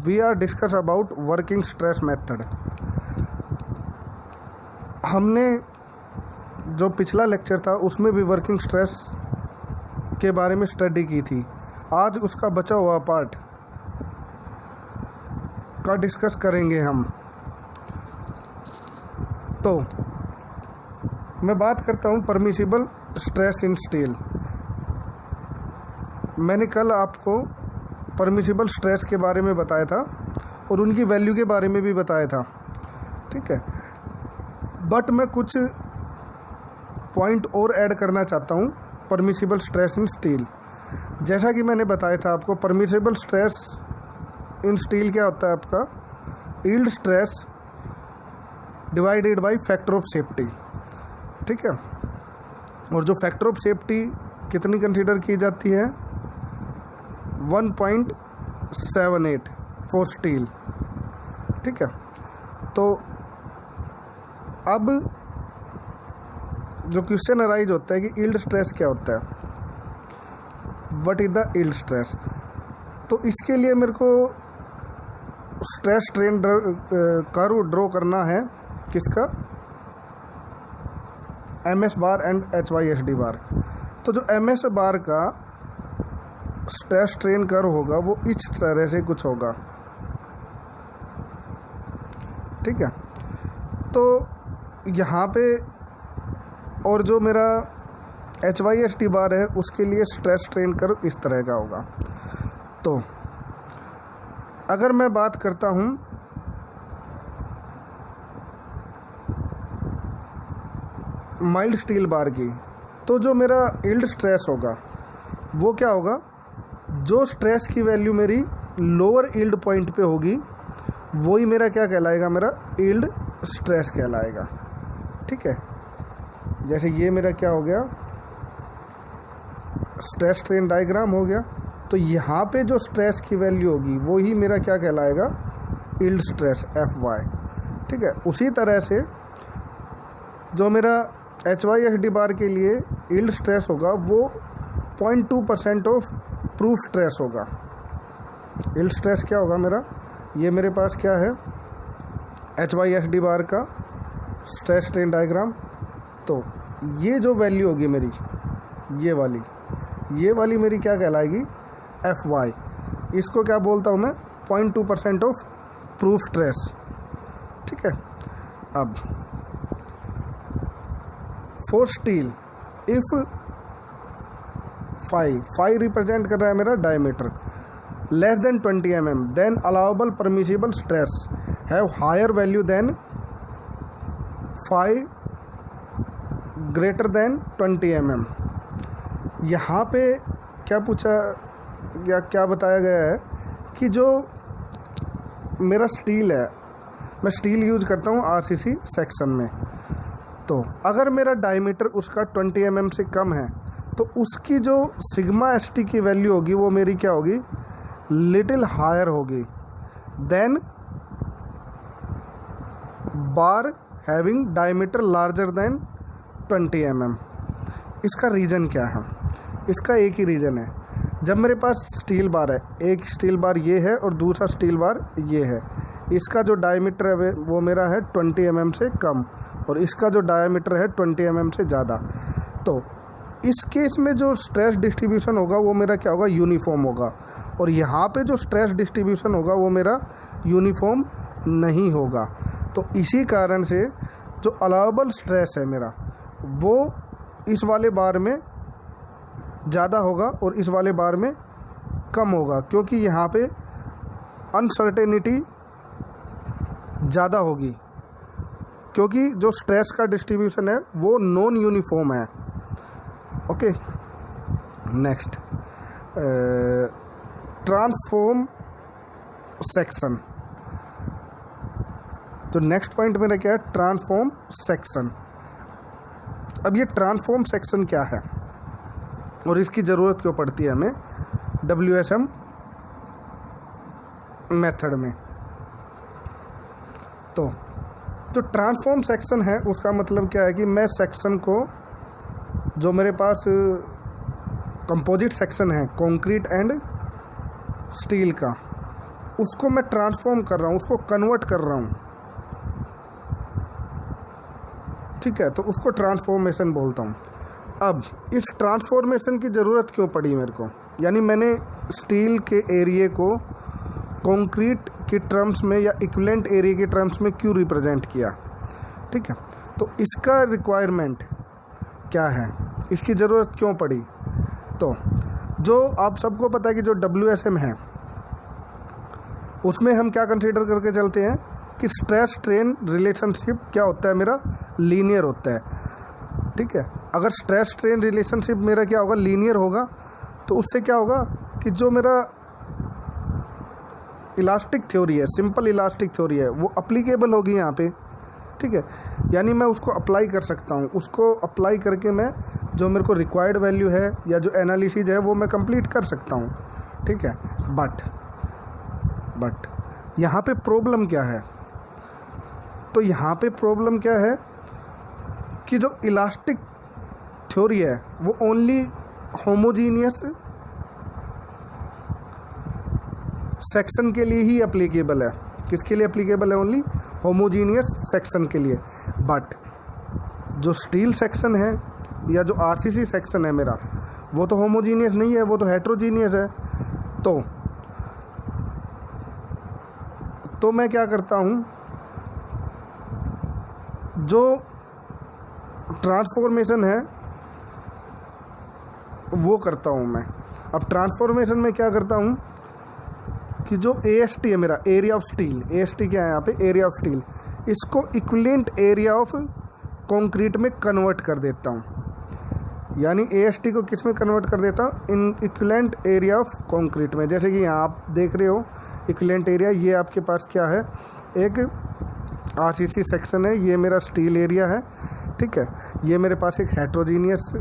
We are discuss about working stress method. हमने जो पिछला लेक्चर था उसमें भी वर्किंग स्ट्रेस के बारे में स्टडी की थी। आज उसका बचा हुआ पार्ट का डिस्कस करेंगे हम। तो मैं बात करता हूँ परमिसिबल स्ट्रेस इन स्टील। मैंने कल आपको परमिसिबल स्ट्रेस के बारे में बताया था और उनकी वैल्यू के बारे में भी बताया था, ठीक है। बट मैं कुछ पॉइंट और ऐड करना चाहता हूँ परमिसिबल स्ट्रेस इन स्टील। जैसा कि मैंने बताया था आपको, परमिसिबल स्ट्रेस इन स्टील क्या होता है आपका, yield stress divided by factor of safety, ठीक है। और जो फैक्टर ऑफ सेफ्टी कितनी कंसीडर की जाती है, 1.78 फॉर स्टील, ठीक है। तो अब जो क्वेश्चन अराइज होता है कि यील्ड स्ट्रेस क्या होता है, what is the yield stress. तो इसके लिए मेरे को स्ट्रेस स्ट्रेन कर्व ड्रॉ करना है, किसका, MS बार एंड HYSD बार। तो जो MS बार का स्ट्रेस स्ट्रेन कर्व होगा वो इस तरह से कुछ होगा, ठीक है। तो यहाँ पे और जो मेरा HYSD बार है उसके लिए स्ट्रेस स्ट्रेन कर्व इस तरह का होगा। तो अगर मैं बात करता हूँ माइल्ड स्टील बार की, तो जो मेरा यील्ड स्ट्रेस होगा वो क्या होगा, जो स्ट्रेस की वैल्यू मेरी लोअर यील्ड पॉइंट पे होगी वही मेरा क्या कहलाएगा, मेरा यील्ड स्ट्रेस कहलाएगा, ठीक है। जैसे ये मेरा क्या हो गया, स्ट्रेस स्ट्रेन डायग्राम हो गया। तो यहाँ पे जो स्ट्रेस की वैल्यू होगी वो ही मेरा क्या कहलाएगा, यील्ड स्ट्रेस FY, ठीक है। उसी तरह से जो मेरा HYSD बार के लिए यील्ड स्ट्रेस होगा वो 0.2% ऑफ प्रूफ स्ट्रेस होगा। यील्ड स्ट्रेस क्या होगा मेरा, ये मेरे पास क्या है, HYSD बार का स्ट्रेस स्ट्रेन डायग्राम। तो ये जो वैल्यू होगी मेरी, ये वाली मेरी क्या कहलाएगी, FY। इसको क्या बोलता हूँ मैं, 0.2% ऑफ प्रूफ स्ट्रेस, ठीक है। अब फॉर स्टील, इफ़ 5 रिप्रेजेंट कर रहा है मेरा diameter, less than 20 mm, then allowable permissible stress have higher value than 5 greater than 20 mm। यहाँ पे क्या पूछा या क्या बताया गया है कि जो मेरा स्टील है, मैं स्टील यूज करता हूँ RCC सेक्शन में। तो अगर मेरा डायमीटर उसका 20 mm से कम है तो उसकी जो सिग्मा ST की वैल्यू होगी वो मेरी क्या होगी, लिटिल हायर होगी than bar having diameter larger than 20 mm। इसका रीज़न क्या है, इसका एक ही रीज़न है। जब मेरे पास स्टील बार है, एक स्टील बार ये है और दूसरा स्टील बार ये है, इसका जो डायमीटर है वो मेरा है 20 mm से कम और इसका जो डायमीटर है 20 mm से ज़्यादा। तो इस केस में जो स्ट्रेस डिस्ट्रीब्यूशन होगा वो मेरा क्या होगा, यूनिफॉर्म होगा। और यहाँ पे जो स्ट्रेस डिस्ट्रीब्यूशन होगा वो मेरा यूनिफॉर्म नहीं होगा। तो इसी कारण से जो अलाउबल स्ट्रेस है मेरा वो इस वाले बार में ज़्यादा होगा और इस वाले बार में कम होगा, क्योंकि यहाँ पे अनसर्टेनिटी ज़्यादा होगी, क्योंकि जो स्ट्रेस का डिस्ट्रीब्यूशन है वो नॉन यूनिफॉर्म है। Okay, next transform section. तो नेक्स्ट पॉइंट मेरा क्या है, ट्रांसफॉर्म सेक्शन। अब ये ट्रांसफॉर्म सेक्शन क्या है और इसकी ज़रूरत क्यों पड़ती है हमें WSM मेथड में। तो जो ट्रांसफॉर्म सेक्शन है उसका मतलब क्या है कि मैं सेक्शन को, जो मेरे पास कंपोजिट सेक्शन है कंक्रीट एंड स्टील का, उसको मैं ट्रांसफॉर्म कर रहा हूँ, उसको कन्वर्ट कर रहा हूँ, ठीक है, तो उसको ट्रांसफॉर्मेशन बोलता हूँ। अब इस ट्रांसफॉर्मेशन की ज़रूरत क्यों पड़ी मेरे को, यानी मैंने स्टील के एरिया को कंक्रीट के टर्म्स में या इक्विवेलेंट एरिया के टर्म्स में क्यों रिप्रेजेंट किया, ठीक है। तो इसका रिक्वायरमेंट क्या है, इसकी ज़रूरत क्यों पड़ी। तो जो आप सबको पता है कि जो WSM है उसमें हम क्या कंसीडर करके चलते हैं कि स्ट्रेस स्ट्रेन रिलेशनशिप क्या होता है मेरा, लीनियर होता है, ठीक है। अगर स्ट्रेस स्ट्रेन रिलेशनशिप मेरा क्या होगा, लीनियर होगा, तो उससे क्या होगा कि जो मेरा इलास्टिक थ्योरी है, सिंपल इलास्टिक थ्योरी है, वो अप्लीकेबल होगी यहाँ पे, ठीक है। यानी मैं उसको अप्लाई कर सकता हूँ, उसको अप्लाई करके मैं जो मेरे को रिक्वायर्ड वैल्यू है या जो एनालिसिस है वो मैं कंप्लीट कर सकता हूँ, ठीक है। बट यहाँ पे प्रॉब्लम क्या है, तो यहाँ पे प्रॉब्लम क्या है कि जो इलास्टिक थ्योरी है वो ओनली होमोजीनियस सेक्शन के लिए ही एप्लीकेबल है। किसके लिए एप्लीकेबल है, ओनली होमोजीनियस सेक्शन के लिए। बट जो स्टील सेक्शन है या जो RCC सेक्शन है मेरा, वो तो होमोजीनियस नहीं है, वो तो हेट्रोजीनियस है। तो मैं क्या करता हूँ, जो ट्रांसफॉर्मेशन है वो करता हूँ मैं। अब ट्रांसफॉर्मेशन में क्या करता हूँ कि जो AST है मेरा, एरिया ऑफ स्टील, AST क्या है यहाँ पे, एरिया ऑफ स्टील, इसको इक्विवेलेंट एरिया ऑफ कंक्रीट में कन्वर्ट कर देता हूँ। यानी AST को किस में कन्वर्ट कर देता हूँ, इन इक्विवेलेंट एरिया ऑफ कंक्रीट में। जैसे कि यहाँ आप देख रहे हो इक्विवेलेंट एरिया, ये आपके पास क्या है, एक RCC सेक्शन है, ये मेरा स्टील एरिया है, ठीक है। ये मेरे पास एक हेट्रोजीनियस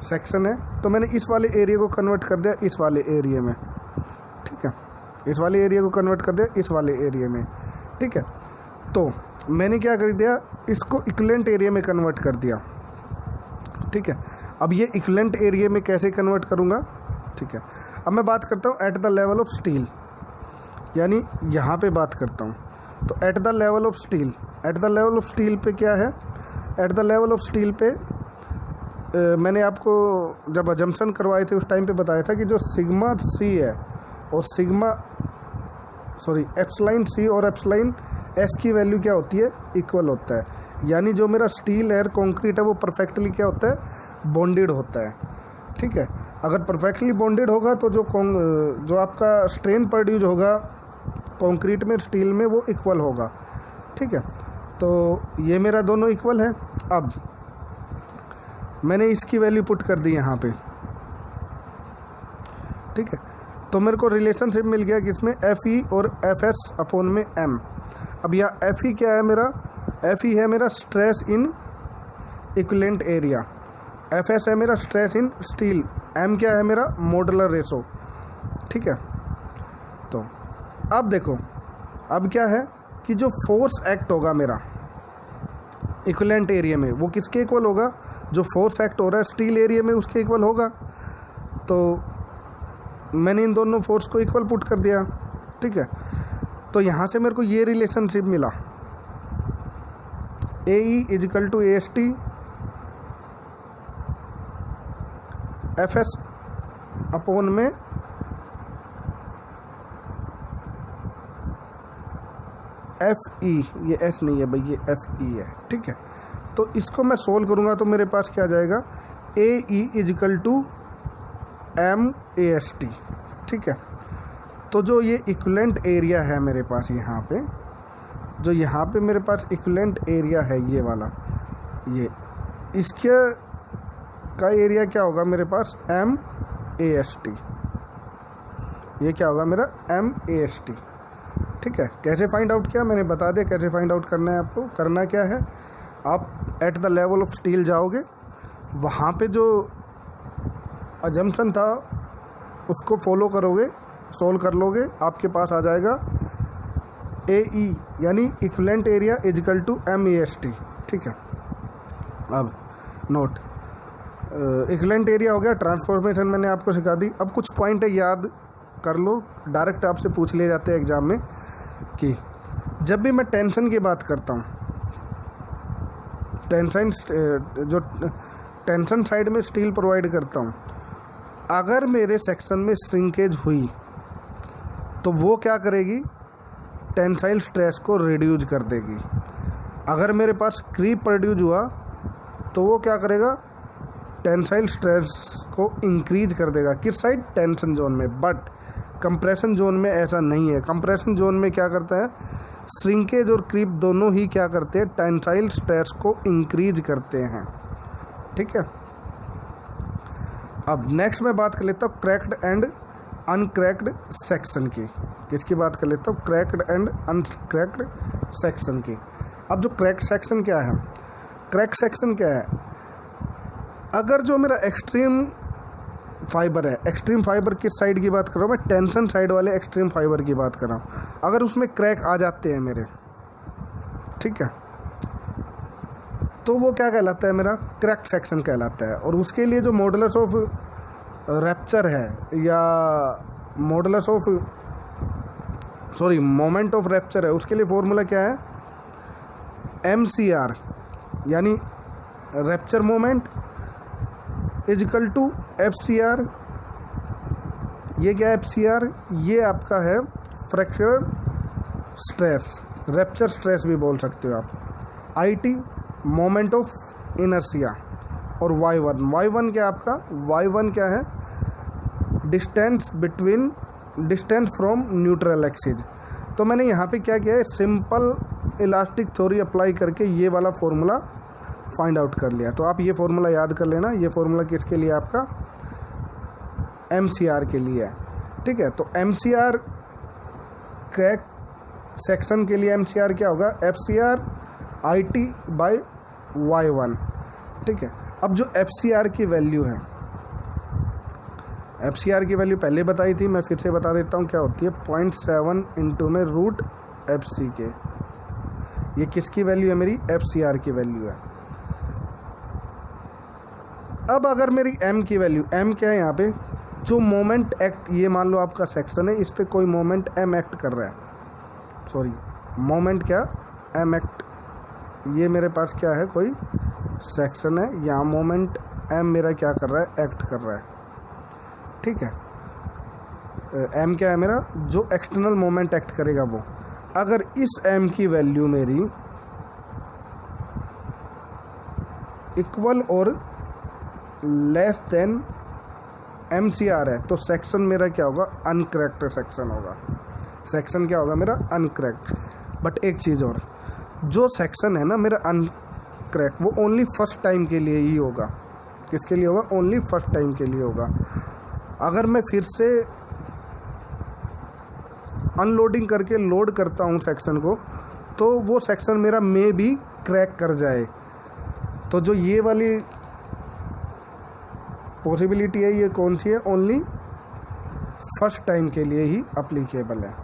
सेक्शन है, तो मैंने इस वाले एरिया को कन्वर्ट कर दिया इस वाले एरिया में, ठीक है। इस वाले एरिया को कन्वर्ट कर दिया इस वाले एरिया में, ठीक है। तो मैंने क्या कर दिया, इसको इक्विवेलेंट एरिया में कन्वर्ट कर दिया, ठीक है। अब ये इक्विवेलेंट एरिया में कैसे कन्वर्ट करूँगा, ठीक है। अब मैं बात करता हूँ at the level of steel, यानी यहाँ पे बात करता हूँ। तो at the level of steel, at the level of steel पे क्या है, at the level of steel पे मैंने आपको जब अजम्पशन करवाए थे उस टाइम पे बताया था कि जो सिग्मा C है और एप्सिलॉन C और एप्सिलॉन S की वैल्यू क्या होती है, इक्वल होता है। यानी जो मेरा स्टील है, कंक्रीट है, वो परफेक्टली क्या होता है, बॉन्डेड होता है, ठीक है। अगर परफेक्टली बॉन्डेड होगा तो जो आपका स्ट्रेन प्रोड्यूस होगा कंक्रीट में, स्टील में, वो इक्वल होगा, ठीक है। तो ये मेरा दोनों इक्वल है। अब मैंने इसकी वैल्यू पुट कर दी यहाँ पे, ठीक है। तो मेरे को रिलेशनशिप मिल गया किसमें, FE और FS अपॉन में M। अब यहाँ FE क्या है मेरा, FE है मेरा stress in equivalent area, FS है मेरा स्ट्रेस इन स्टील, M क्या है मेरा मॉडुलर रेशो, ठीक है। तो अब देखो, अब क्या है कि जो फोर्स एक्ट होगा मेरा इक्विवेलेंट एरिया में, वो किसके इक्वल होगा, जो फोर्स एक्ट हो रहा है स्टील एरिया में उसके इक्वल होगा। तो मैंने इन दोनों फोर्स को इक्वल पुट कर दिया, ठीक है। तो यहाँ से मेरे को ये रिलेशनशिप मिला, AE is equal to AST FS upon में FE, ये S नहीं है भाई, ये FE है, ठीक है। तो इसको मैं सोल्व करूँगा तो मेरे पास क्या आ जाएगा, AE इजिकल टू MAST, ठीक है। तो जो ये इक्विवेलेंट एरिया है मेरे पास यहाँ पे, जो यहाँ पे मेरे पास इक्विवेलेंट एरिया है ये वाला, ये इसके का एरिया क्या होगा मेरे पास, MAST, ये क्या होगा मेरा MAST, ठीक है। कैसे फाइंड आउट किया मैंने बता दिया, कैसे फाइंड आउट करना है आपको। करना क्या है, आप at the level of steel जाओगे, वहाँ पे जो अजम्पशन था उसको फॉलो करोगे, सोल्व कर लोगे, आपके पास आ जाएगा AE यानी equivalent area is equal to MAST, ठीक है। अब नोट, इक्विवेलेंट एरिया हो गया, ट्रांसफॉर्मेशन मैंने आपको सिखा दी। अब कुछ पॉइंट है याद कर लो, डायरेक्ट आपसे पूछ लिए जाते हैं एग्ज़ाम में कि जब भी मैं टेंशन की बात करता हूँ, जो टेंशन साइड में स्टील प्रोवाइड करता हूँ, अगर मेरे सेक्शन में श्रिंकेज हुई तो वो क्या करेगी, टेंसाइल स्ट्रेस को रिड्यूस कर देगी। अगर मेरे पास क्रीप प्रोड्यूस हुआ तो वो क्या करेगा, टेंसाइल स्ट्रेस को इंक्रीज कर देगा। किस साइड, टेंशन जोन में। बट कंप्रेशन जोन में ऐसा नहीं है। कंप्रेशन जोन में क्या करता है, श्रिंकेज और क्रीप दोनों ही क्या करते हैं, टेंसाइल स्ट्रेस को इंक्रीज करते हैं। ठीक है, अब नेक्स्ट मैं बात कर लेता हूँ क्रैक्ड एंड अनक्रैक्ड सेक्शन की। किसकी बात कर लेता हूँ, क्रैक्ड एंड अनक्रैक्ड सेक्शन की। अब जो क्रैक्ड सेक्शन क्या है, क्रैक सेक्शन क्या है, अगर जो मेरा एक्सट्रीम फाइबर है, एक्सट्रीम फाइबर किस साइड की बात कर रहा हूँ मैं, टेंशन साइड वाले एक्सट्रीम फाइबर की बात कर रहा हूँ, अगर उसमें क्रैक आ जाते हैं मेरे, ठीक है, तो वो क्या कहलाता है, मेरा क्रैक सेक्शन कहलाता है। और उसके लिए जो मॉडुलस ऑफ रैप्चर है या modulus of moment of rupture है, उसके लिए फॉर्मूला क्या है, MCR यानी rupture moment is equal to FCR। ये क्या है FCR, ये आपका है फ्रैक्चर स्ट्रेस, रैप्चर स्ट्रेस भी बोल सकते हो आप। IT moment of inertia. और Y1 क्या आपका, Y1 क्या है, डिस्टेंस फ्रॉम न्यूट्रल एक्सिस। तो मैंने यहाँ पे क्या किया है, सिंपल इलास्टिक थ्योरी अप्लाई करके ये वाला फॉर्मूला फाइंड आउट कर लिया। तो आप ये फॉर्मूला याद कर लेना, ये फॉर्मूला किसके लिए, आपका MCR के लिए है। ठीक है, तो MCR क्रैक सेक्शन के लिए MCR क्या होगा, FCR IT बाई Y1। ठीक है, अब जो FCR की वैल्यू है, FCR की वैल्यू पहले बताई थी, मैं फिर से बता देता हूँ क्या होती है, 0.7 इंटू में रूट FC के। ये किसकी वैल्यू है, मेरी FCR की वैल्यू है। अब अगर मेरी M की वैल्यू, M क्या है यहाँ पे, जो मोमेंट एक्ट, ये मान लो आपका सेक्शन है, इस पर कोई मोमेंट M एक्ट कर रहा है, मोमेंट क्या, M एक्ट, ये मेरे पास क्या है, कोई सेक्शन है, यहाँ मोमेंट M मेरा क्या कर रहा है, एक्ट कर रहा है। ठीक है, M क्या है मेरा, जो एक्सटर्नल मोमेंट एक्ट करेगा वो। अगर इस M की वैल्यू मेरी इक्वल और लेस देन MCR है, तो सेक्शन मेरा क्या होगा, अनक्रैक्ड सेक्शन होगा। सेक्शन क्या होगा मेरा, अनक्रैक्ड। बट एक चीज़ और, जो सेक्शन है ना मेरा अनक्रैक, वो ओनली फर्स्ट टाइम के लिए ही होगा। किसके लिए होगा, ओनली फर्स्ट टाइम के लिए होगा। अगर मैं फिर से अनलोडिंग करके लोड करता हूँ सेक्शन को, तो वो सेक्शन मेरा मे भी क्रैक कर जाए। तो जो ये वाली पॉसिबिलिटी है, ये कौन सी है, ओनली फर्स्ट टाइम के लिए ही अप्लीकेबल है।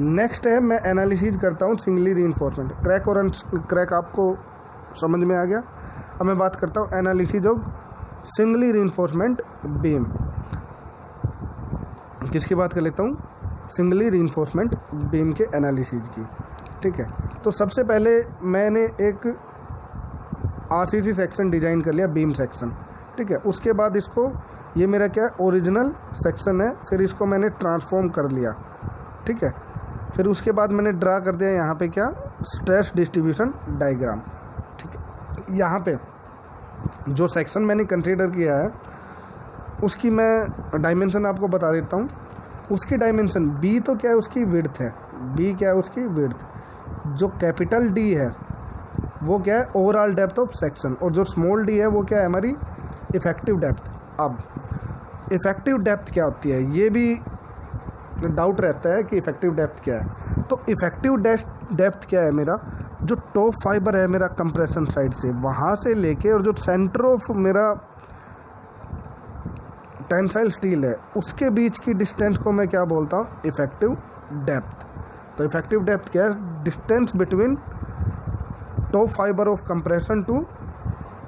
नेक्स्ट है, मैं एनालिसिस करता हूँ सिंगली रीइंफोर्समेंट। क्रैक और अनक्रैक आपको समझ में आ गया। अब मैं बात करता हूँ analysis of singly reinforcement beam. किसकी बात कर लेता हूँ, सिंगली रीइंफोर्समेंट बीम के एनालिसिस की। ठीक है, तो सबसे पहले मैंने एक RCC सेक्शन डिज़ाइन कर लिया, बीम सेक्शन। ठीक है, उसके बाद इसको, ये मेरा क्या है, ओरिजिनल सेक्शन है, फिर इसको मैंने ट्रांसफॉर्म कर लिया। ठीक है, फिर उसके बाद मैंने ड्रा कर दिया यहाँ पे क्या, स्ट्रेस डिस्ट्रीब्यूशन डायग्राम। ठीक है, यहाँ पे जो सेक्शन मैंने कंसीडर किया है उसकी मैं डायमेंशन आपको बता देता हूँ। उसकी डायमेंशन B तो क्या है, उसकी विड्थ है, B क्या है, उसकी विड्थ। जो कैपिटल D है वो क्या है, ओवरऑल डेप्थ ऑफ सेक्शन, और जो स्मॉल d है वो क्या है, हमारी इफ़ेक्टिव डेप्थ। अब इफ़ेक्टिव डेप्थ क्या होती है, ये भी डाउट रहता है कि इफ़ेक्टिव डेप्थ क्या है। तो इफ़ेक्टिव डेप्थ क्या है, मेरा जो टॉप फाइबर है मेरा कंप्रेशन साइड से, वहाँ से लेके और जो सेंटर ऑफ मेरा टेंसाइल स्टील है उसके बीच की डिस्टेंस को मैं क्या बोलता हूँ, इफ़ेक्टिव डेप्थ। तो इफ़ेक्टिव डेप्थ क्या है, distance between top fibre of compression to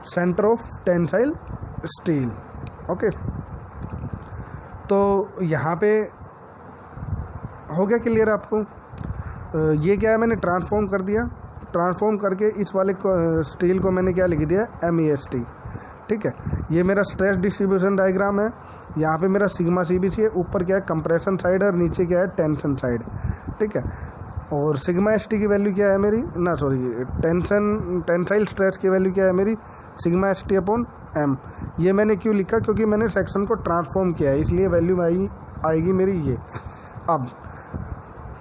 centre of tensile steel. Okay, तो यहाँ पे हो गया क्लियर आपको? ये क्या है, मैंने ट्रांसफॉर्म कर दिया, ट्रांसफॉर्म करके इस वाले स्टील को मैंने क्या लिख दिया, MEST। ठीक है, ये मेरा स्ट्रेस डिस्ट्रीब्यूशन डायग्राम है। यहाँ पे मेरा सिग्मा CBC है, ऊपर क्या है कंप्रेशन साइड और नीचे क्या है टेंशन साइड। ठीक है, और सिग्मा ST की वैल्यू क्या है मेरी, ना सॉरी टेंसाइल स्ट्रेस की वैल्यू क्या है मेरी, सिग्मा ST/M। ये मैंने क्यों लिखा, क्योंकि मैंने सेक्शन को ट्रांसफॉर्म किया है, इसलिए वैल्यू आएगी मेरी ये। अब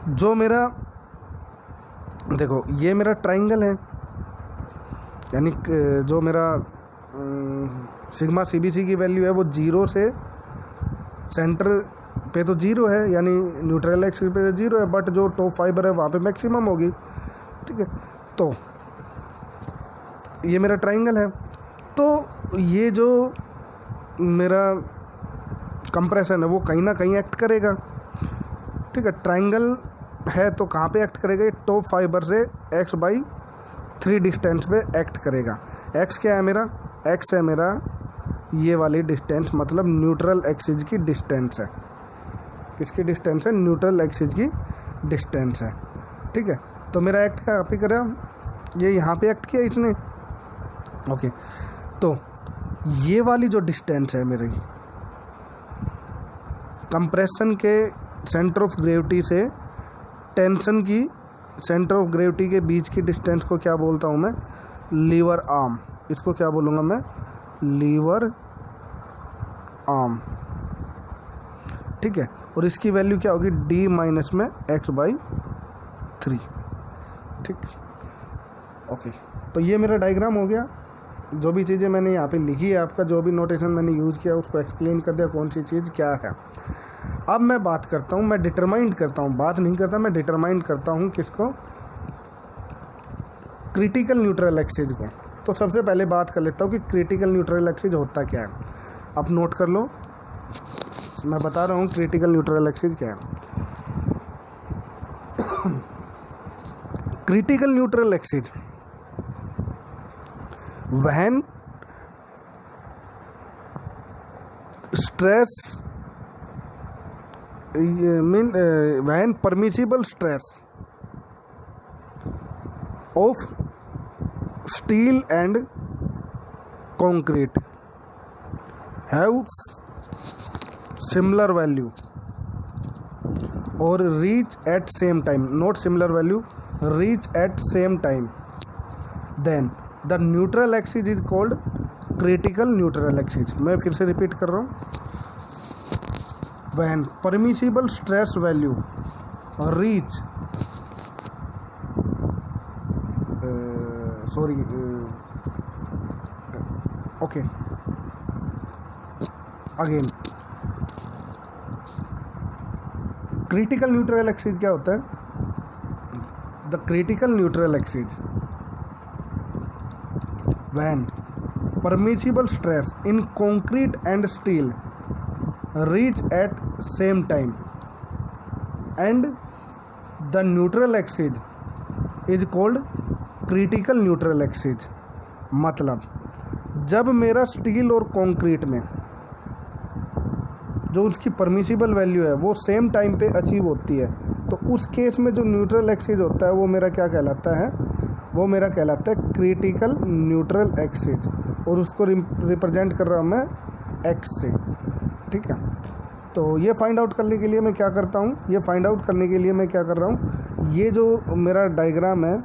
जो मेरा देखो, ये मेरा ट्राइंगल है, यानी जो मेरा सिग्मा CBC की वैल्यू है वो 0 से सेंटर पे तो 0 है, यानी न्यूट्रल एक्सिस पे 0 है, बट जो टॉप फाइबर है वहाँ पे मैक्सिमम होगी। ठीक है, तो ये मेरा ट्राइंगल है। तो ये जो मेरा कंप्रेशन है वो कहीं ना कहीं एक्ट करेगा। ठीक है, ट्राइंगल है तो कहाँ पे एक्ट करेगा, ये टॉप फाइबर से x/3 डिस्टेंस पे एक्ट करेगा। x क्या है मेरा, x है मेरा ये वाली डिस्टेंस, मतलब न्यूट्रल एक्सिस की डिस्टेंस है। किसकी डिस्टेंस है, न्यूट्रल एक्सिस की डिस्टेंस है। ठीक है, तो मेरा एक्ट कहाँ पे करा, ये यहाँ पे एक्ट किया इसने। ओके, तो ये वाली जो डिस्टेंस है मेरी कंप्रेशन के सेंटर ऑफ ग्रेविटी से टेंशन की सेंटर ऑफ ग्रेविटी के बीच की डिस्टेंस को क्या बोलता हूँ मैं, लीवर आर्म। इसको क्या बोलूँगा मैं, लीवर आर्म। ठीक है, और इसकी वैल्यू क्या होगी, D माइनस में x/3। ठीक, ओके, तो ये मेरा डायग्राम हो गया। जो भी चीज़ें मैंने यहाँ पे लिखी है, आपका जो भी नोटेशन मैंने यूज़ किया उसको एक्सप्लेन कर दिया कौन सी चीज़ क्या है। अब मैं बात करता हूँ, मैं डिटरमाइन करता हूँ, बात नहीं करता, मैं डिटरमाइन करता हूँ किसको, क्रिटिकल न्यूट्रल एक्सिस को। तो सबसे पहले बात कर लेता हूँ कि क्रिटिकल न्यूट्रल एक्सिस होता क्या है। आप नोट कर लो, मैं बता रहा हूँ क्रिटिकल न्यूट्रल एक्सिस क्या है। Critical neutral axis when stress when permissible stress of steel and concrete have similar value or reach at same time, not similar value, reach at same time, then the neutral axis is called critical neutral axis। मैं फिर से repeat कर रहा हूँ, when permissible stress value reach okay again, critical neutral axis क्या होता है, the critical neutral axis when permissible stress in concrete and steel reach at same time and the neutral axis is called critical neutral axis। मतलब जब मेरा steel और concrete में जो उसकी परमिसिबल वैल्यू है वो सेम टाइम पे अचीव होती है, तो उस केस में जो न्यूट्रल एक्सिस होता है वो मेरा क्या कहलाता है, वो मेरा कहलाता है क्रिटिकल न्यूट्रल एक्सिस, और उसको रिप्रेजेंट कर रहा हूँ मैं एक्स से। ठीक है, तो ये फाइंड आउट करने के लिए मैं क्या करता हूँ, ये फाइंड आउट करने के लिए मैं क्या कर रहा हूँ, ये जो मेरा डायग्राम है,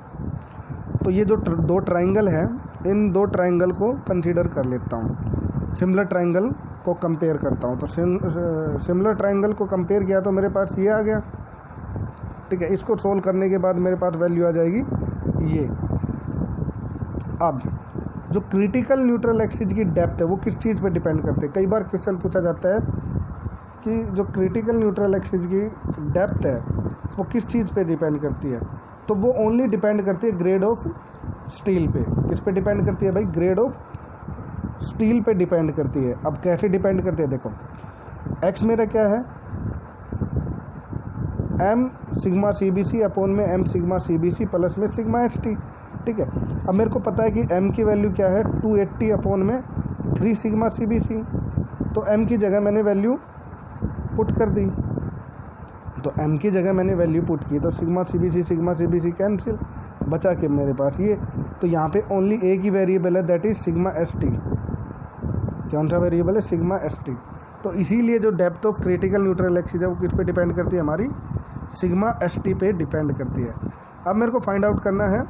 तो ये जो दो ट्राइंगल है, इन दो ट्राइंगल को कंसीडर कर लेता हूँ, सिमिलर ट्राइंगल को कंपेयर करता हूँ। तो सिमिलर ट्राइंगल को कंपेयर किया तो मेरे पास ये आ गया। ठीक है, इसको सोल्व करने के बाद मेरे पास वैल्यू आ जाएगी ये। अब जो क्रिटिकल न्यूट्रल एक्सिस की डेप्थ है वो किस चीज़ पे डिपेंड करते हैं, कई बार क्वेश्चन पूछा जाता है कि जो क्रिटिकल न्यूट्रल एक्सिस की डेप्थ है वो किस चीज़ पे डिपेंड करती है, तो वो ओनली डिपेंड करती है ग्रेड ऑफ स्टील पे। किस पे डिपेंड करती है भाई, ग्रेड ऑफ स्टील पे डिपेंड करती है। अब कैसे डिपेंड करती है, देखो एक्स मेरा क्या है, m सिग्मा CBC अपॉन में m सिग्मा CBC प्लस में सिग्मा ST। ठीक है, अब मेरे को पता है कि m की वैल्यू क्या है 280 अपॉन में 3 सिग्मा CBC, तो m की जगह मैंने वैल्यू पुट कर दी। तो m की जगह मैंने वैल्यू पुट की, तो sigma C B C cancel, बचा के मेरे पास ये। तो यहाँ पे ओनली एक ही वेरिएबल है, that is sigma S T. कौन सा वेरिएबल है? Sigma S T. तो इसीलिए जो depth of critical neutral axis है वो किस पे डिपेंड करती है? हमारी सिग्मा एस टी पे डिपेंड करती है। अब मेरे को फाइंड आउट करना है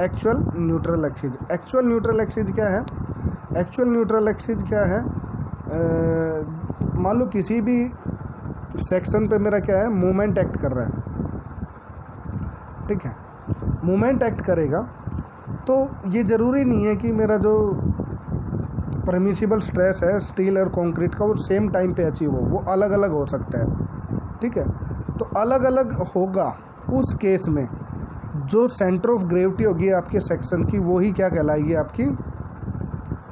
actual neutral axis. Actual neutral axis क्या है? एक्चुअल न्यूट्रल एक्सिस क्या है? मान लो किसी भी सेक्शन पे मेरा क्या है, मूवमेंट एक्ट कर रहा है, ठीक है, मूवमेंट एक्ट करेगा, तो ये ज़रूरी नहीं है कि मेरा जो परमिसिबल स्ट्रेस है स्टील और कंक्रीट का वो सेम टाइम पे अचीव हो, वो अलग अलग हो सकता है, ठीक है। तो अलग अलग होगा, उस केस में जो सेंटर ऑफ ग्रेविटी होगी आपके सेक्शन की, वही क्या कहलाएगी आपकी,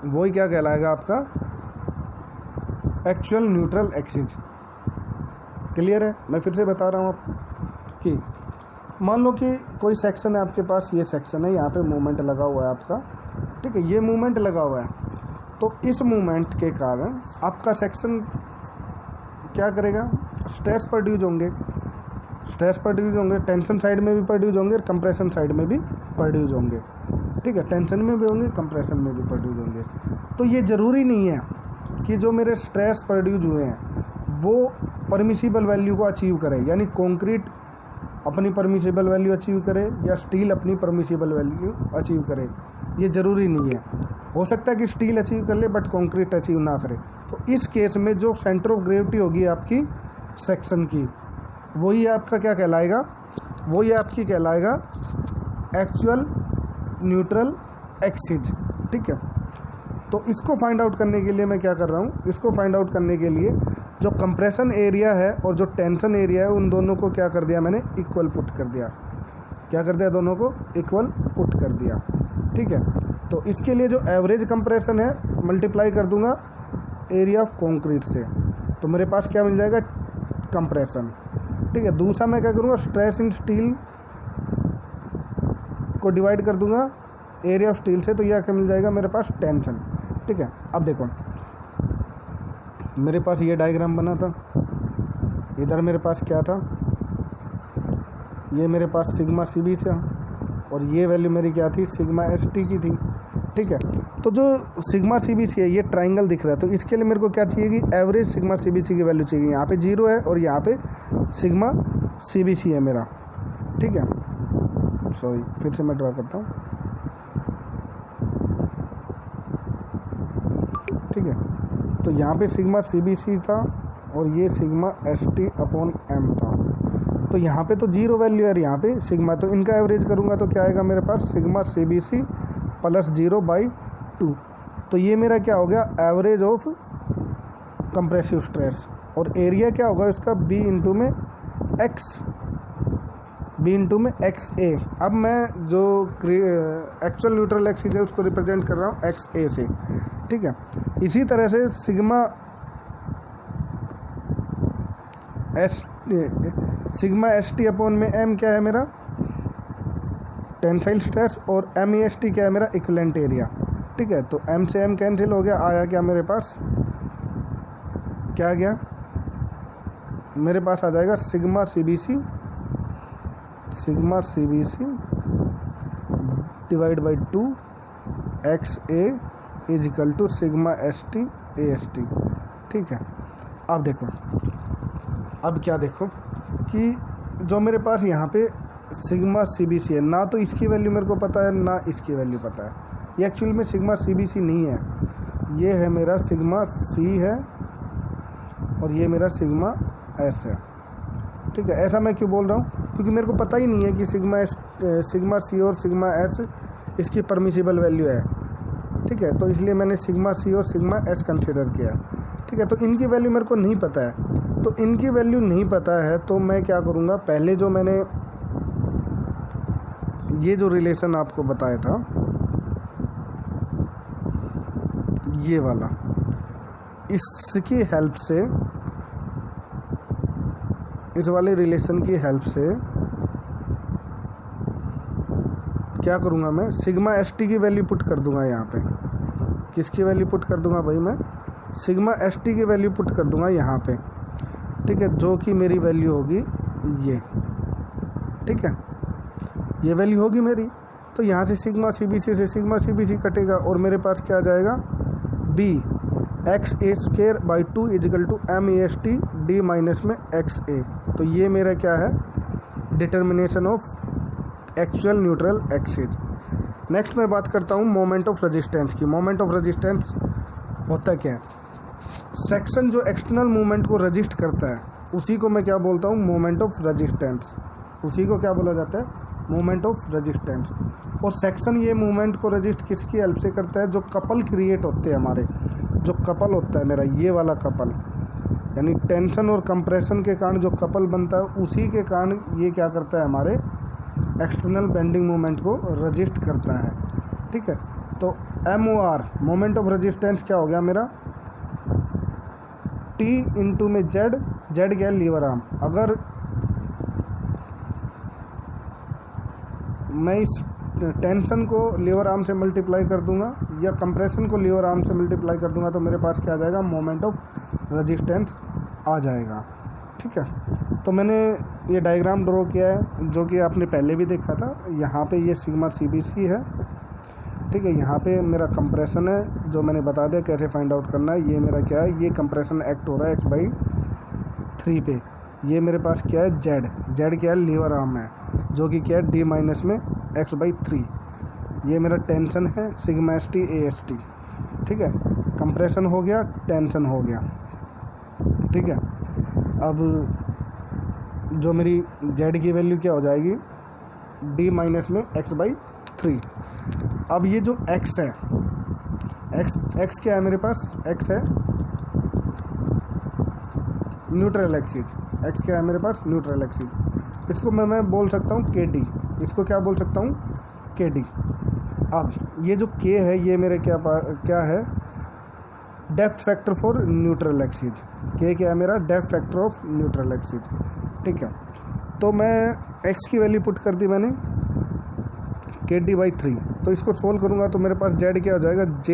वही क्या कहलाएगा आपका एक्चुअल न्यूट्रल एक्सिस। क्लियर है? मैं फिर से बता रहा हूँ आपको कि मान लो कि कोई सेक्शन है आपके पास, ये सेक्शन है, यहाँ पे मूवमेंट लगा हुआ है आपका, ठीक है, ये मूवमेंट लगा हुआ है। तो इस मूवमेंट के कारण आपका सेक्शन क्या करेगा? स्ट्रेस प्रोड्यूस होंगे, स्ट्रेस प्रोड्यूस होंगे, टेंशन साइड में भी प्रोड्यूस होंगे और कंप्रेशन साइड में भी प्रोड्यूस होंगे, ठीक है, टेंशन में भी होंगे, कंप्रेशन में भी प्रोड्यूस होंगे। तो ये ज़रूरी नहीं है कि जो मेरे स्ट्रेस प्रोड्यूस हुए हैं वो परमिसिबल वैल्यू को अचीव करे, यानी कंक्रीट अपनी परमिसिबल वैल्यू अचीव करे या स्टील अपनी परमिसिबल वैल्यू अचीव करे, ये ज़रूरी नहीं है। हो सकता है कि स्टील अचीव कर ले बट कंक्रीट अचीव ना करे। तो इस केस में जो सेंटर ऑफ ग्रेविटी होगी आपकी सेक्शन की, वही आपका क्या कहलाएगा? वही आपकी कहलाएगा एक्चुअल न्यूट्रल एक्सिस, ठीक है। तो इसको फाइंड आउट करने के लिए मैं क्या कर रहा हूँ, इसको फाइंड आउट करने के लिए जो कंप्रेशन एरिया है और जो टेंशन एरिया है उन दोनों को क्या कर दिया मैंने? इक्वल पुट कर दिया। क्या कर दिया? दोनों को इक्वल पुट कर दिया, ठीक है। तो इसके लिए जो एवरेज कंप्रेशन है मल्टीप्लाई कर दूंगा एरिया ऑफ कंक्रीट से, तो मेरे पास क्या मिल जाएगा? कंप्रेशन, ठीक है। दूसरा मैं क्या करूँगा? स्ट्रेस इन स्टील को डिवाइड कर दूंगा एरिया ऑफ स्टील से, तो यह क्या मिल जाएगा मेरे पास? टेंशन, ठीक है। अब देखो मेरे पास ये डायग्राम बना था, इधर मेरे पास क्या था? ये मेरे पास सिग्मा सी बी था और ये वैल्यू मेरी क्या थी? सिग्मा एस टी की थी, ठीक है। तो जो सिग्मा सी बी सी है ये ट्राइंगल दिख रहा है, तो इसके लिए मेरे को क्या चाहिए कि average sigma C B C की वैल्यू चाहिए। यहाँ पे 0 है और यहाँ पे सिग्मा सी बी सी है मेरा, ठीक है। सॉरी, फिर से मैं ड्रा करता हूँ, ठीक है। तो यहाँ पे सिग्मा सी बी सी था और ये sigma S T upon M था। तो यहाँ पे तो 0 वैल्यू है, यहाँ पे सिग्मा, तो इनका एवरेज करूँगा तो क्या आएगा मेरे पास? Sigma C B C plus 0/2। तो ये मेरा क्या हो गया? Average of compressive stress. और एरिया क्या होगा इसका? बी इंटू में एक्स ए। अब मैं जो एक्चुअल न्यूट्रल एक्सिस है उसको रिप्रेजेंट कर रहा हूँ एक्स ए से, ठीक है। इसी तरह से सिग्मा एस टी अपॉन में एम क्या है मेरा? टेंसाइल स्ट्रेस, और एम ई एस टी क्या है मेरा? इक्विवेलेंट एरिया, ठीक है। तो एम से एम कैंसिल हो गया, आया क्या मेरे पास? क्या आ गया मेरे पास? आ जाएगा sigma C B C divide by 2 X A is equal to sigma S T A S T, ठीक है। अब देखो, अब क्या देखो कि जो मेरे पास यहाँ पे सिग्मा सी बी सी है, ना तो इसकी वैल्यू मेरे को पता है ना इसकी वैल्यू पता है। ये एक्चुअल में सिग्मा सी बी सी नहीं है, ये है मेरा सिग्मा सी है और ये मेरा सिग्मा एस है, ठीक है। ऐसा मैं क्यों बोल रहा हूँ? क्योंकि मेरे को पता ही नहीं है कि सिग्मा सी और सिग्मा एस इसकी परमिसिबल वैल्यू है, ठीक है। तो इसलिए मैंने सिग्मा सी और सिग्मा एस कंसिडर किया, ठीक है। तो इनकी वैल्यू मेरे को नहीं पता है, तो इनकी वैल्यू नहीं पता है तो मैं क्या करूँगा? पहले जो मैंने ये जो रिलेशन आपको बताया था, ये वाला, इसकी हेल्प से, इस वाले रिलेशन की हेल्प से क्या करूँगा मैं? सिग्मा एस टी की वैल्यू पुट कर दूंगा यहाँ पे। किसकी वैल्यू पुट कर दूंगा भाई? मैं सिग्मा एस टी की वैल्यू पुट कर दूंगा यहाँ पे, ठीक है, जो कि मेरी वैल्यू होगी ये, ठीक है, ये वैल्यू होगी मेरी। तो यहाँ से सिग्मा CBC से सिग्मा CBC कटेगा और मेरे पास क्या आ जाएगा, B X A square by 2 is equal to MAST D minus में XA। तो ये मेरा क्या है, determination of actual neutral axis. Next मैं बात करता हूँ मोमेंट ऑफ रेजिस्टेंस की। मोमेंट ऑफ रेजिस्टेंस होता क्या है, सेक्शन जो एक्सटर्नल मूवमेंट को रजिस्ट करता है उसी को मैं क्या बोलता हूँ, मोमेंट ऑफ रेजिस्टेंस। उसी को क्या बोला जाता है, मोमेंट ऑफ रेजिस्टेंस। और सेक्शन ये मूवमेंट को रजिस्ट किसकी हेल्प से करता है, जो कपल क्रिएट होते हैं हमारे, जो कपल होता है मेरा ये वाला कपल, यानी टेंशन और कंप्रेशन के कारण जो कपल बनता है उसी के कारण ये क्या करता है, हमारे एक्सटर्नल बेंडिंग मूवमेंट को रजिस्ट करता है, ठीक है। तो MOR मोमेंट ऑफ रेजिस्टेंस क्या हो गया मेरा, T इंटू में Z क्या है, लीवर आर्म। अगर मैं इस टेंशन को लीवर आर्म से मल्टीप्लाई कर दूंगा या कंप्रेशन को लीवर आर्म से मल्टीप्लाई कर दूंगा तो मेरे पास क्या आ जाएगा, मोमेंट ऑफ रेजिस्टेंस आ जाएगा, ठीक है। तो मैंने ये डायग्राम ड्रॉ किया है जो कि आपने पहले भी देखा था। यहाँ पे ये सिग्मा CBC है, ठीक है। यहाँ पे मेरा कंप्रेशन है जो मैंने बता दिया कैसे फाइंड आउट करना है। ये मेरा क्या है, ये कंप्रेशन एक्ट हो रहा है x/3 पे। ये मेरे पास क्या है, Z क्या है, लीवर आर्म है जो कि क्या है, D माइनस में x/3। ये मेरा टेंशन है सिग्मा ST AST, ठीक है। कंप्रेशन हो गया, टेंशन हो गया, ठीक है। अब जो मेरी Z की वैल्यू क्या हो जाएगी, D माइनस में x/3। अब ये जो x है, x क्या है मेरे पास, x है न्यूट्रल एक्सिस। x क्या है मेरे पास, न्यूट्रल एक्सिस। इसको मैं बोल सकता हूँ KD, इसको क्या बोल सकता हूँ, KD। अब ये जो K है ये मेरे क्या है, depth factor for neutral axis. K क्या है मेरा, depth factor of neutral axis, ठीक है। तो मैं x की वैल्यू पुट कर दी मैंने KD/3। तो इसको सोल्व करूँगा तो मेरे पास Z क्या हो जाएगा, J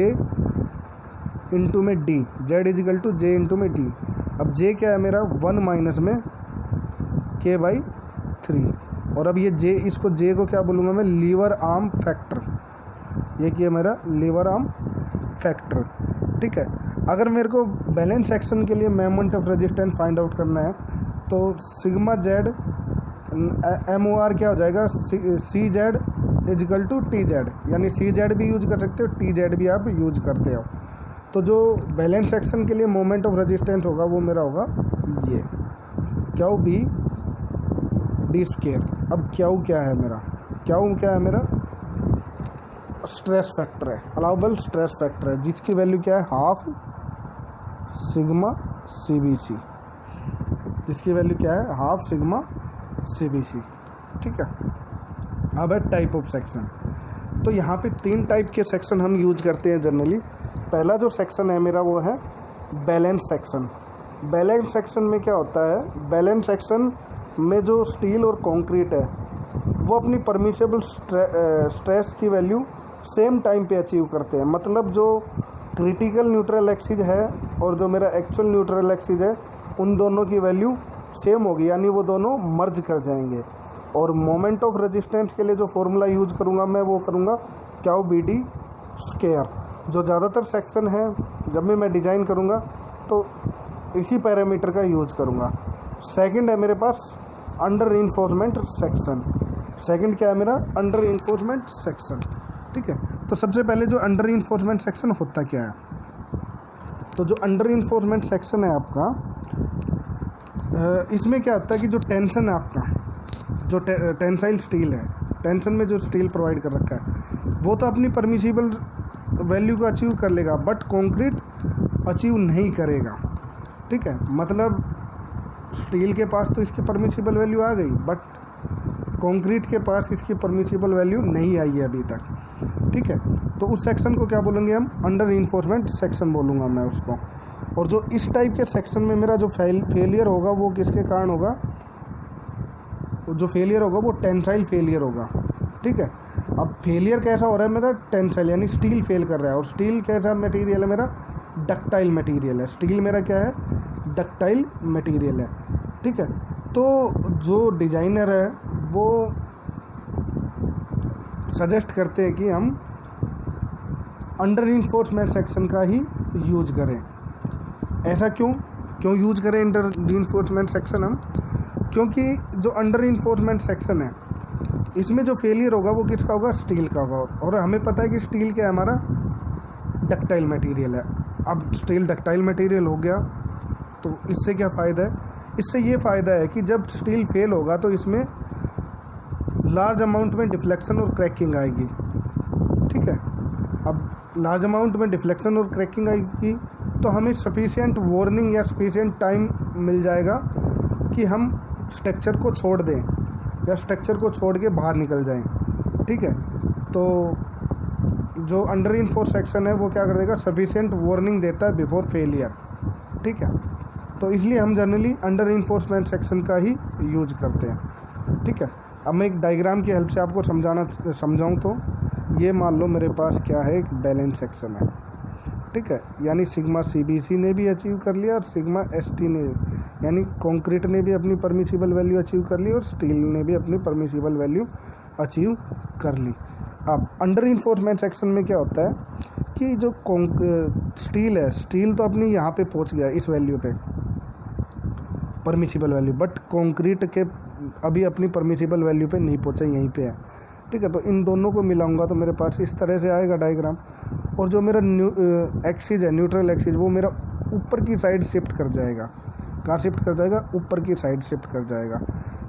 इंटू में D, Z is equal to J into में D। अब J क्या है मेरा, 1 माइनस में K/3। और अब ये J, इसको J को क्या बोलूँगा मैं, लीवर आर्म फैक्टर। ये क्या मेरा, लीवर आर्म फैक्टर, ठीक है। अगर मेरे को बैलेंस सेक्शन के लिए moment of resistance find out करना है तो सिग्मा Z MOR क्या हो जाएगा, CZ इजिकल टू TZ, यानी CZ भी यूज कर सकते हो, TZ भी आप यूज करते हो। तो जो बैलेंस सेक्शन के लिए मोमेंट ऑफ रेजिस्टेंस होगा वो मेरा होगा ये क्यू बी D स्क्वायर। अब क्या है मेरा, क्या है मेरा, स्ट्रेस फैक्टर है, अलाउबल स्ट्रेस फैक्टर है, जिसकी वैल्यू क्या है, हाफ सिग्मा CBC, जिसकी वैल्यू क्या है, हाफ सिग्मा CBC, ठीक है। अब है टाइप ऑफ सेक्शन। तो यहाँ पे 3 टाइप के सेक्शन हम यूज करते हैं जनरली। पहला जो सेक्शन है मेरा वो है बैलेंस सेक्शन। बैलेंस सेक्शन में क्या होता है, बैलेंस सेक्शन में जो स्टील और कंक्रीट है वो अपनी परमिसेबल स्ट्रेस की वैल्यू सेम टाइम पे अचीव करते हैं। मतलब जो क्रिटिकल न्यूट्रल एक्सिस है और जो मेरा एक्चुअल न्यूट्रल एक्सिस है उन दोनों की वैल्यू सेम होगी, यानी वो दोनों मर्ज कर जाएंगे। और मोमेंट ऑफ रेजिस्टेंस के लिए जो फॉर्मूला यूज करूँगा मैं वो करूँगा क्यू बी डी स्क्वायर। जो ज़्यादातर सेक्शन है जब भी मैं डिज़ाइन करूँगा तो इसी पैरामीटर का यूज करूँगा। सेकंड है मेरे पास अंडर रीइंफोर्समेंट सेक्शन। सेकंड क्या है मेरा, अंडर रीइंफोर्समेंट सेक्शन, ठीक है। तो सबसे पहले जो अंडर रीइंफोर्समेंट सेक्शन होता क्या है, तो जो अंडर रीइंफोर्समेंट सेक्शन है आपका, इसमें क्या होता है कि जो टेंशन है आपका, जो टेंसाइल स्टील है, टेंशन में जो स्टील प्रोवाइड कर रखा है वो तो अपनी परमिसिबल वैल्यू को अचीव कर लेगा, बट कंक्रीट अचीव नहीं करेगा, ठीक है। मतलब स्टील के पास तो इसकी परमिसिबल वैल्यू आ गई, बट कंक्रीट के पास इसकी परमिसिबल वैल्यू नहीं आई है अभी तक, ठीक है। तो उस सेक्शन को क्या बोलेंगे हम, अंडर रीइंफोर्समेंट सेक्शन बोलूँगा मैं उसको। और जो इस टाइप के सेक्शन में मेरा जो फेलियर होगा वो किसके कारण होगा, जो फेलियर होगा वो टेंसाइल फेलियर होगा, ठीक है। अब फेलियर कैसा हो रहा है मेरा, टेंसाइल, यानी स्टील फेल कर रहा है। और स्टील कैसा मटेरियल है मेरा, डक्टाइल मटेरियल है। स्टील मेरा क्या है, डक्टाइल मटेरियल है, ठीक है। तो जो डिज़ाइनर है वो सजेस्ट करते हैं कि हम अंडर रीइंफोर्समेंट सेक्शन का ही यूज करें। ऐसा क्यों यूज करें अंडर रीइंफोर्समेंट सेक्शन हम? क्योंकि जो अंडर रीइंफोर्समेंट सेक्शन है इसमें जो फेलियर होगा वो किसका होगा? स्टील का होगा। और हमें पता है कि स्टील क्या है? हमारा डक्टाइल मटेरियल है। अब स्टील डक्टाइल मटेरियल हो गया तो इससे क्या फ़ायदा है? इससे ये फ़ायदा है कि जब स्टील फेल होगा तो इसमें लार्ज अमाउंट में डिफ्लेक्शन और क्रैकिंग आएगी। ठीक है, अब लार्ज अमाउंट में डिफ्लेक्शन और क्रैकिंग आएगी तो हमें सफिशिएंट वार्निंग या सफिशिएंट टाइम मिल जाएगा कि हम स्ट्रक्चर को छोड़ दें या स्ट्रक्चर को छोड़ के बाहर निकल जाएं। ठीक है, तो जो अंडर रीइंफोर्स सेक्शन है वो क्या कर देगा? सफिशिएंट वार्निंग देता है बिफोर फेलियर। ठीक है, तो इसलिए हम जनरली अंडर रीइंफोर्समेंट सेक्शन का ही यूज करते हैं। ठीक है, अब मैं एक डायग्राम की हेल्प से आपको समझाऊं तो ये मान लो मेरे पास क्या है? एक बैलेंस सेक्शन है। ठीक है, यानी सिग्मा CBC ने भी अचीव कर लिया और सिग्मा ST ने, यानी कंक्रीट ने भी अपनी परमिसिबल वैल्यू अचीव कर ली और स्टील ने भी अपनी परमिसिबल वैल्यू अचीव कर ली। अब अंडर रीइंफोर्समेंट सेक्शन में क्या होता है कि जो स्टील है, स्टील तो अपनी यहाँ पे पहुँच गया इस वैल्यू पे, परमिसिबल वैल्यू, बट कंक्रीट के अभी अपनी परमिसिबल वैल्यू पे नहीं पहुँचा, यहीं पे है। ठीक है, तो इन दोनों को मिलाऊंगा तो मेरे पास इस तरह से आएगा डायग्राम। और जो मेरा एक्सिस है, न्यूट्रल एक्सिस, वो मेरा ऊपर की साइड शिफ्ट कर जाएगा। कहाँ शिफ्ट कर जाएगा? ऊपर की साइड शिफ्ट कर जाएगा।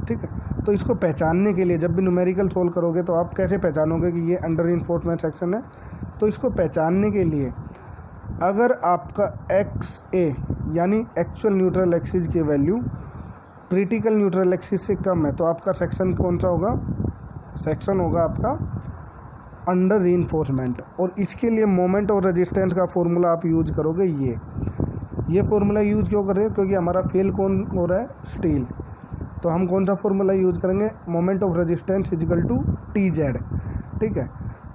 ठीक है, तो इसको पहचानने के लिए जब भी न्यूमेरिकल सोल्व करोगे तो आप कैसे पहचानोगे कि ये अंडर रीइंफोर्समेंट सेक्शन है? तो इसको पहचानने के लिए अगर आपका XA यानी एक्चुअल न्यूट्रल एक्सिस की वैल्यू क्रिटिकल न्यूट्रल एक्सिस से कम है तो आपका सेक्शन कौन सा होगा? सेक्शन होगा आपका अंडर रीइंफोर्समेंट। और इसके लिए मोमेंट और रेजिस्टेंस का फॉर्मूला आप यूज करोगे। ये फॉर्मूला यूज क्यों कर रहे हो? क्योंकि हमारा फेल कौन हो रहा है? स्टील। तो हम कौन सा फॉर्मूला यूज करेंगे? Moment of resistance is equal to TZ। ठीक है,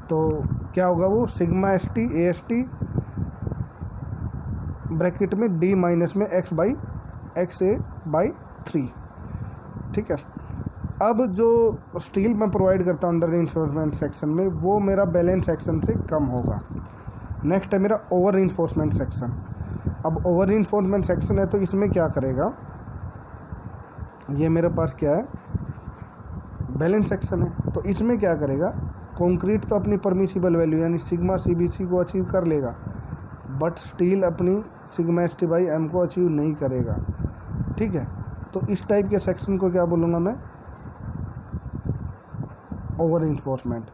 तो क्या होगा वो? सिग्मा ST AST ब्रैकेट में D माइनस में XA/3। ठीक है, अब जो स्टील मैं प्रोवाइड करता हूँ अंडर रीइंफोर्समेंट सेक्शन में वो मेरा बैलेंस सेक्शन से कम होगा। नेक्स्ट है मेरा ओवर रीइंफोर्समेंट सेक्शन। अब ओवर रीइंफोर्समेंट सेक्शन है तो इसमें क्या करेगा? ये मेरे पास क्या है? बैलेंस सेक्शन है। तो इसमें क्या करेगा? कंक्रीट तो अपनी परमिसिबल वैल्यू यानी सिग्मा CBC को अचीव कर लेगा, बट स्टील अपनी सिग्मा ST/m को अचीव नहीं करेगा। ठीक है, तो इस टाइप के सेक्शन को क्या बोलूँगा मैं? Over reinforcement.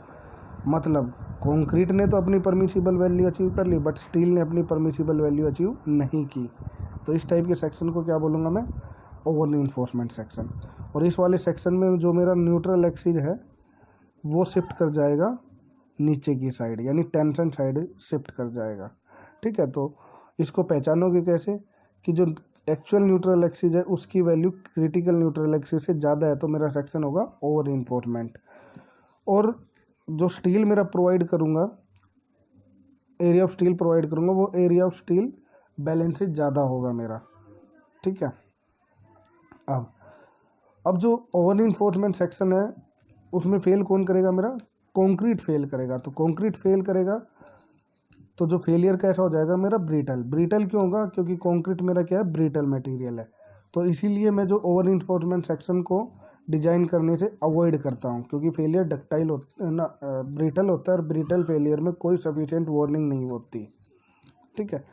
मतलब कंक्रीट ने तो अपनी परमिसिबल वैल्यू अचीव कर ली बट स्टील ने अपनी परमिसिबल वैल्यू अचीव नहीं की। तो इस टाइप के सेक्शन को क्या बोलूँगा मैं? Over reinforcement section. और इस वाले सेक्शन में जो मेरा न्यूट्रल एक्सिस है वो शिफ्ट कर जाएगा नीचे की साइड, यानी टेंशन साइड शिफ्ट कर जाएगा। ठीक है, तो इसको पहचानोगे कैसे? कि जो एक्चुअल न्यूट्रल एक्सिस है उसकी वैल्यू क्रिटिकल न्यूट्रल एक्सिस से ज़्यादा है तो मेरा सेक्शन होगा ओवर रीइंफोर्समेंट। और जो स्टील मेरा प्रोवाइड करूँगा, एरिया ऑफ स्टील प्रोवाइड करूँगा, वो एरिया ऑफ स्टील बैलेंस से ज़्यादा होगा मेरा। ठीक है, अब जो ओवर रीइंफोर्समेंट सेक्शन है उसमें फेल कौन करेगा? मेरा कंक्रीट फेल करेगा। तो कंक्रीट फेल करेगा तो जो फेलियर कैसा हो जाएगा? मेरा ब्रिटल। ब्रिटल क्यों होगा? क्योंकि कंक्रीट मेरा क्या है? ब्रिटल मटेरियल है। तो इसीलिए मैं जो ओवर रीइंफोर्समेंट सेक्शन को डिजाइन करने से अवॉइड करता हूँ, क्योंकि फेलियर डक्टाइल ब्रिटल होता है और ब्रिटल फेलियर में कोई सफिशिएंट वार्निंग नहीं होती। ठीक है,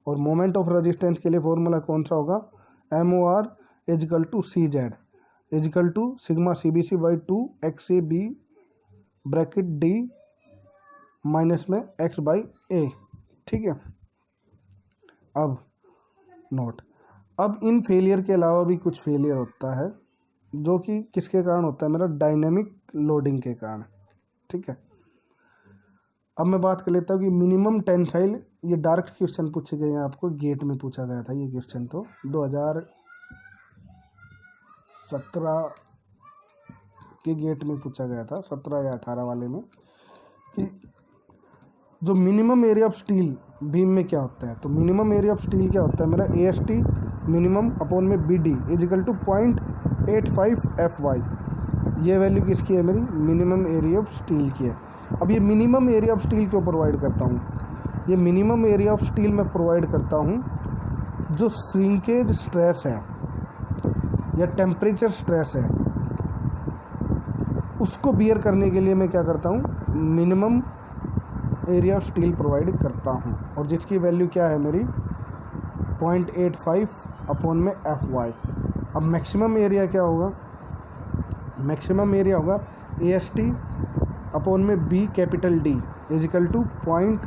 और मोमेंट ऑफ रेजिस्टेंस के लिए फॉर्मूला कौन सा होगा? MOR is equal to CZ is equal to sigma CBC/2 XAB bracket D minus में X/A। ठीक है, अब नोट, अब इन फेलियर के अलावा भी कुछ फेलियर होता है जो कि किसके कारण होता है? मेरा डायनेमिक लोडिंग के कारण। ठीक है, अब मैं बात कर लेता हूँ कि मिनिमम टेंसाइल, ये डायरेक्ट क्वेश्चन पूछे गए हैं आपको, गेट में पूछा गया था ये क्वेश्चन, तो 2017 के गेट में पूछा गया था, 17 या 18 वाले में, कि जो minimum area of steel beam में क्या होता है। तो मिनिमम एरिया ऑफ स्टील क्या होता है? मेरा AST मिनिमम अपॉन में BD इजिकल टू 0.85 FY। ये वैल्यू किसकी है मेरी? मिनिमम एरिया ऑफ स्टील की है। अब ये मिनिमम एरिया ऑफ स्टील क्यों प्रोवाइड करता हूँ? ये मिनिमम एरिया ऑफ स्टील मैं प्रोवाइड करता हूँ जो श्रिंकेज स्ट्रेस है या टेम्परेचर स्ट्रेस है उसको बियर करने के लिए मैं क्या करता हूँ? Minimum area of steel provide करता हूँ, और जिसकी वैल्यू क्या है मेरी? 0.85/FY। अब मैक्सिमम एरिया क्या होगा? मैक्सिमम एरिया होगा AST/B D इजिकल टू 0.85